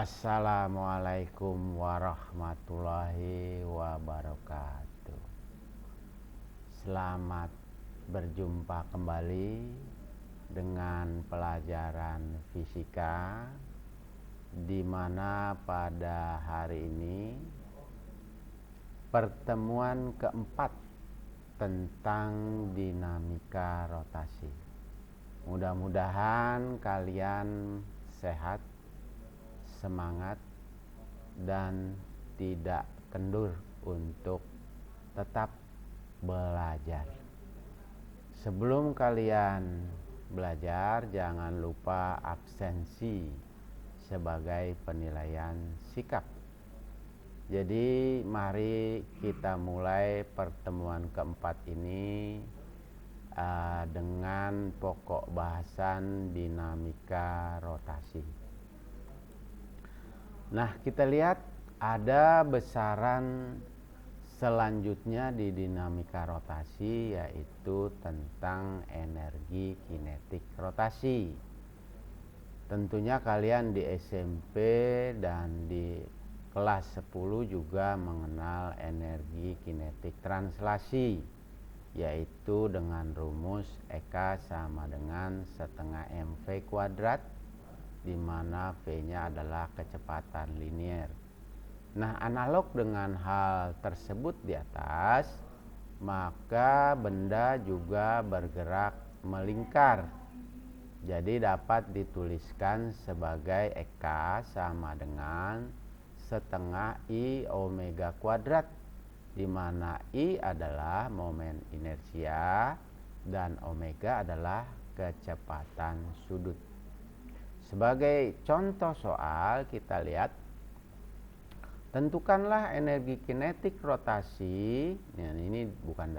Assalamualaikum warahmatullahi wabarakatuh. Selamat berjumpa kembali dengan pelajaran fisika, di mana pada hari ini pertemuan keempat tentang dinamika rotasi. Mudah-mudahan kalian sehat, semangat, dan tidak kendur untuk tetap belajar. Sebelum kalian belajar, jangan lupa absensi sebagai penilaian sikap. Jadi mari kita mulai pertemuan keempat ini dengan pokok bahasan dinamika rotasi. Nah, kita lihat ada besaran selanjutnya di dinamika rotasi, yaitu tentang energi kinetik rotasi. Tentunya kalian di SMP dan di kelas 10 juga mengenal energi kinetik translasi, yaitu dengan rumus EK sama dengan setengah mv kuadrat, di mana V-nya adalah kecepatan linier. Nah, analog dengan hal tersebut di atas, maka benda juga bergerak melingkar. Jadi dapat dituliskan sebagai EK sama dengan setengah I omega kuadrat, di mana I adalah momen inersia dan omega adalah kecepatan sudut. Sebagai contoh soal, kita lihat, tentukanlah energi kinetik rotasi. Nah, ini bukan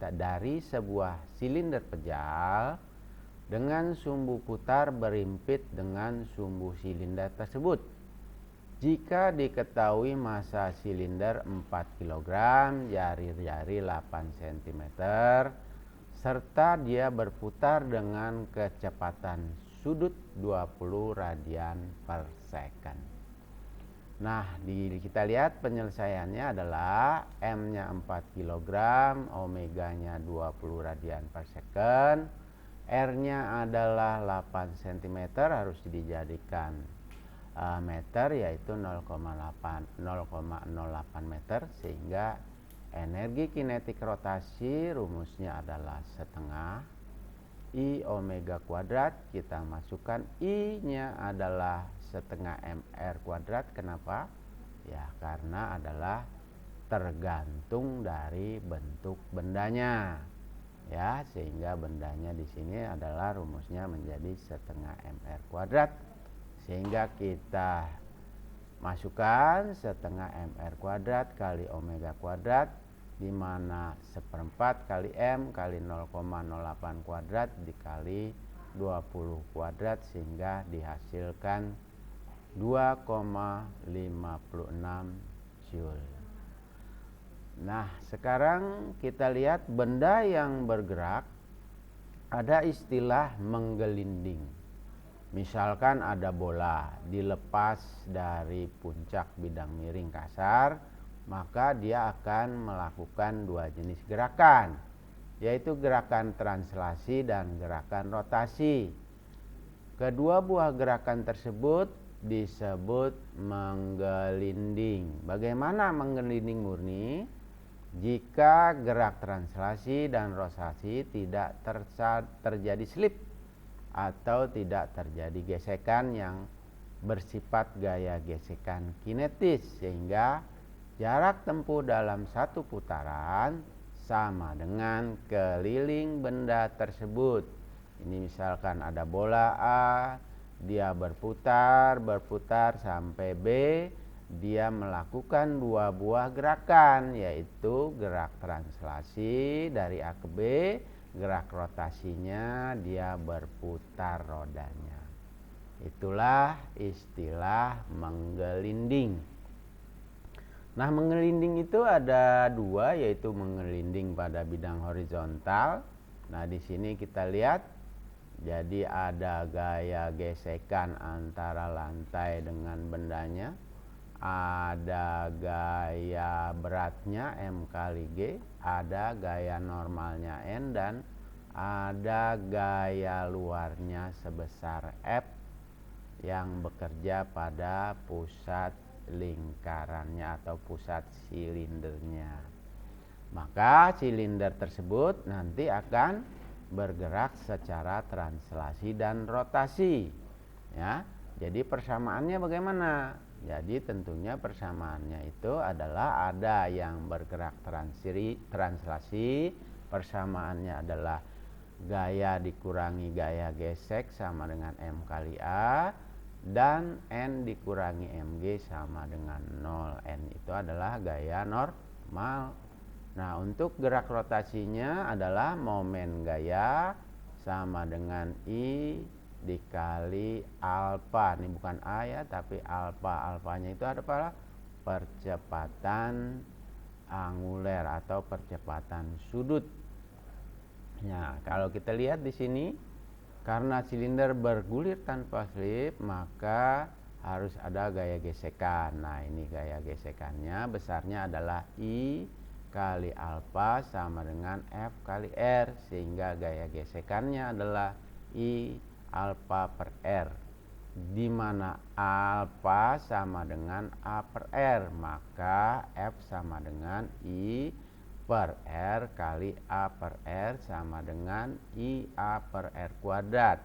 dari sebuah silinder pejal dengan sumbu putar berimpit dengan sumbu silinder tersebut. Jika diketahui massa silinder 4 kg, jari-jari 8 cm, serta dia berputar dengan kecepatan sudut 20 radian per second. Nah, kita lihat penyelesaiannya adalah M-nya 4 kg, omeganya 20 radian per second, R-nya adalah 8 cm, harus dijadikan meter, yaitu 0,08 meter, sehingga energi kinetik rotasi rumusnya adalah setengah I omega kuadrat. Kita masukkan I-nya adalah setengah mr kuadrat. Kenapa? Ya, karena adalah tergantung dari bentuk bendanya. Ya, sehingga bendanya di sini adalah rumusnya menjadi setengah mr kuadrat. Sehingga kita masukkan setengah mr kuadrat kali omega kuadrat, di mana seperempat kali M kali 0,08 kuadrat dikali 20 kuadrat, sehingga dihasilkan 2,56 Joule. Nah, sekarang kita lihat benda yang bergerak, ada istilah menggelinding. Misalkan ada bola dilepas dari puncak bidang miring kasar, maka dia akan melakukan dua jenis gerakan, yaitu gerakan translasi dan gerakan rotasi. Kedua buah gerakan tersebut disebut menggelinding. Bagaimana menggelinding murni? Jika gerak translasi dan rotasi tidak terjadi slip atau tidak terjadi gesekan yang bersifat gaya gesekan kinetis, sehingga jarak tempuh dalam satu putaran sama dengan keliling benda tersebut. Ini misalkan ada bola A, dia berputar sampai B, dia melakukan dua buah gerakan, yaitu gerak translasi dari A ke B, gerak rotasinya dia berputar rodanya. Itulah istilah menggelinding. Nah, menggelinding itu ada dua, yaitu menggelinding pada bidang horizontal. Nah, di sini kita lihat Jadi ada gaya gesekan antara lantai dengan bendanya, ada gaya beratnya M kali G, ada gaya normalnya N, dan ada gaya luarnya sebesar F yang bekerja pada pusat lingkarannya atau pusat silindernya. Maka silinder tersebut nanti akan bergerak secara translasi dan rotasi, ya. Jadi persamaannya bagaimana? Jadi tentunya persamaannya itu adalah ada yang bergerak translasi, persamaannya adalah gaya dikurangi gaya gesek sama dengan M kali A, dan N dikurangi Mg sama dengan 0. N itu adalah gaya normal. Nah, untuk gerak rotasinya adalah momen gaya sama dengan I dikali alfa. Ini bukan A ya, tapi alfa. Alfanya itu adalah percepatan anguler atau percepatan sudut. Nah, kalau kita lihat di sini, karena silinder bergulir tanpa slip, maka harus ada gaya gesekan. Nah, ini gaya gesekannya besarnya adalah I kali alfa sama dengan F kali R, sehingga gaya gesekannya adalah I alfa per R, di mana alfa sama dengan A per R, maka F sama dengan I per R kali A per R sama dengan IA per R kuadrat.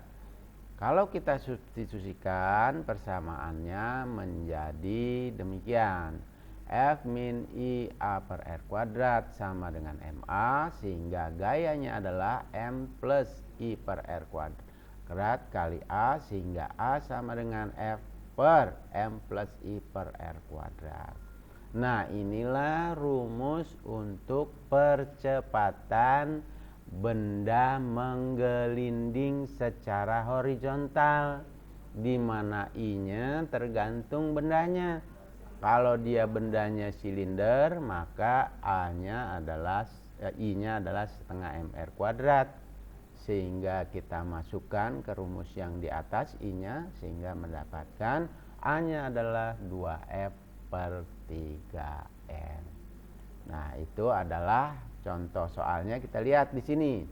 Kalau kita substitusikan, persamaannya menjadi demikian. F min IA per R kuadrat sama dengan MA, sehingga gayanya adalah M plus I per R kuadrat kali A, sehingga A sama dengan F per M plus I per R kuadrat. Nah, inilah rumus untuk percepatan benda menggelinding secara horizontal, di mana I-nya tergantung bendanya. Kalau dia bendanya silinder, maka I-nya adalah setengah MR kuadrat, sehingga kita masukkan ke rumus yang di atas I-nya, sehingga mendapatkan A-nya adalah 2F per 3N. Nah, itu adalah contoh soalnya. Kita lihat di sini.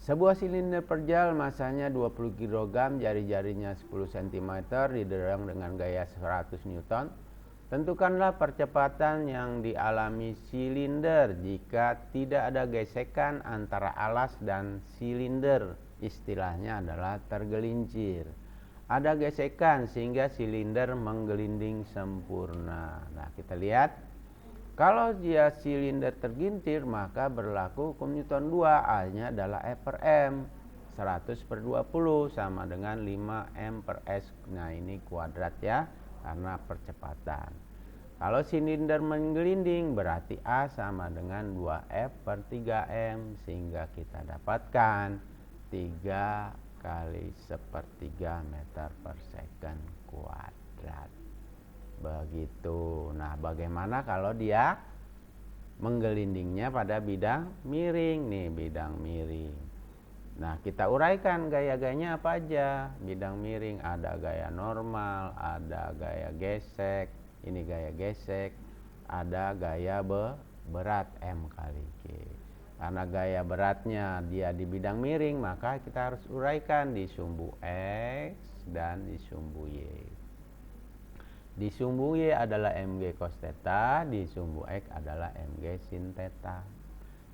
Sebuah silinder perjal masanya 20 kg, jari-jarinya 10 cm, didorong dengan gaya 100 Newton. Tentukanlah percepatan yang dialami silinder jika tidak ada gesekan antara alas dan silinder. Istilahnya adalah tergelincir. Ada gesekan sehingga silinder menggelinding sempurna. Nah, kita lihat, kalau dia silinder tergintir, maka berlaku hukum Newton 2. A-nya adalah F per M, 100 per 20 sama dengan 5 M per S. Nah, ini kuadrat ya, karena percepatan. Kalau silinder menggelinding, berarti A sama dengan 2F per 3M, sehingga kita dapatkan 3 kali 1/3 meter per second kuadrat. Begitu. Nah, bagaimana kalau dia menggelindingnya pada bidang miring? Nih, bidang miring. Nah, kita uraikan gaya-gayanya apa aja. Bidang miring ada gaya normal, ada gaya gesek, ini gaya gesek, ada gaya berat M kali G. Karena gaya beratnya dia di bidang miring, maka kita harus uraikan di sumbu X dan di sumbu Y. Di sumbu Y adalah Mg cos theta, di sumbu X adalah Mg sin theta.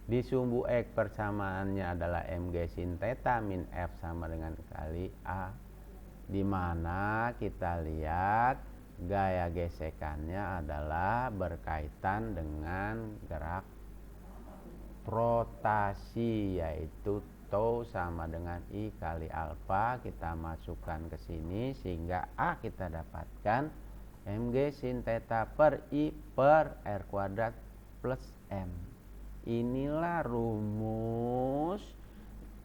Di sumbu X persamaannya adalah Mg sin theta min F sama dengan kali A, di mana kita lihat gaya gesekannya adalah berkaitan dengan gerak rotasi, yaitu tau sama dengan I kali alfa. Kita masukkan ke sini sehingga A kita dapatkan Mg sin theta per I per R kuadrat plus M. Inilah rumus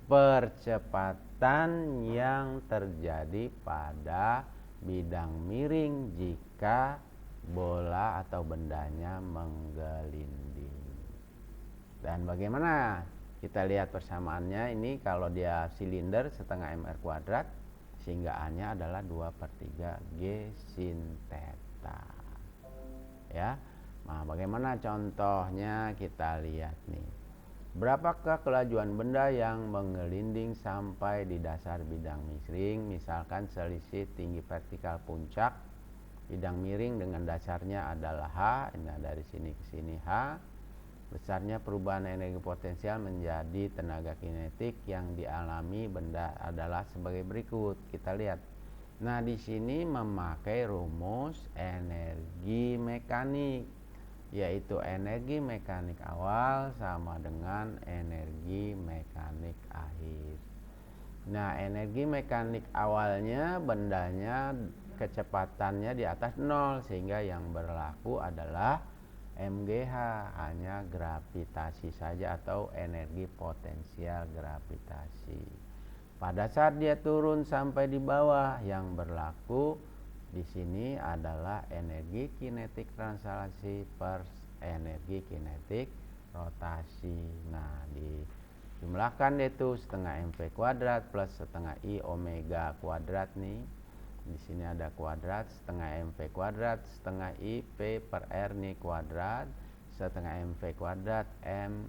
percepatan yang terjadi pada bidang miring jika bola atau bendanya menggelinding. Dan bagaimana Kita lihat persamaannya ini, kalau dia silinder setengah MR kuadrat, sehingga A-nya adalah 2/3 G sin theta. Ya. Nah, bagaimana contohnya, kita lihat nih. Berapakah kelajuan benda yang menggelinding sampai di dasar bidang miring? Misalkan selisih tinggi vertikal puncak bidang miring dengan dasarnya adalah H. Nah, dari sini ke sini H. Besarnya perubahan energi potensial menjadi tenaga kinetik yang dialami benda adalah sebagai berikut. Kita lihat. Nah, di sini memakai rumus energi mekanik, yaitu energi mekanik awal sama dengan energi mekanik akhir. Nah, energi mekanik awalnya bendanya kecepatannya di atas 0, sehingga yang berlaku adalah MGH, hanya gravitasi saja atau energi potensial gravitasi. Pada saat dia turun sampai di bawah, yang berlaku di sini adalah energi kinetik translasi per energi kinetik rotasi. Nah, dijumlahkan itu setengah mv kuadrat plus setengah I omega kuadrat nih. Di sini ada kuadrat, setengah mv kuadrat, setengah I P per R nih kuadrat, setengah mv kuadrat M.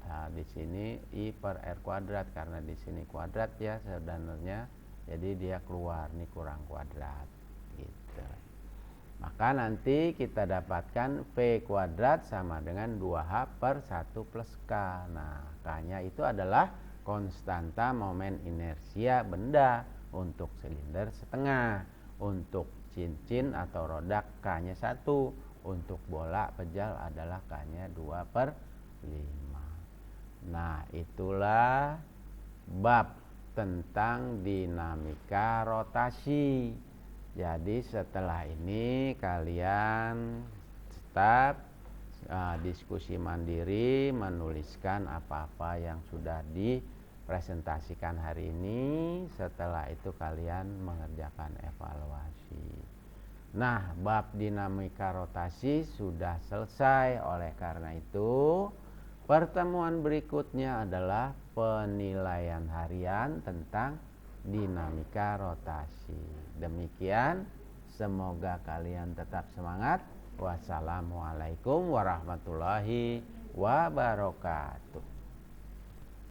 Nah, di sini I per R kuadrat, karena di sini kuadrat ya sebenarnya, jadi dia keluar nih kurang kuadrat gitu. Maka nanti kita dapatkan P kuadrat sama dengan 2H per 1 plus K. Nah, K-nya itu adalah konstanta momen inersia benda untuk silinder setengah, untuk cincin atau roda K-nya 1, untuk bola pejal adalah K-nya 2/5. Nah, itulah bab tentang dinamika rotasi. Jadi setelah ini kalian tetap diskusi mandiri, menuliskan apa-apa yang sudah dipresentasikan hari ini. Setelah itu kalian mengerjakan evaluasi. Nah, bab dinamika rotasi sudah selesai. Oleh karena itu, pertemuan berikutnya adalah penilaian harian tentang dinamika rotasi. Demikian, semoga kalian tetap semangat. Wassalamualaikum warahmatullahi wabarakatuh.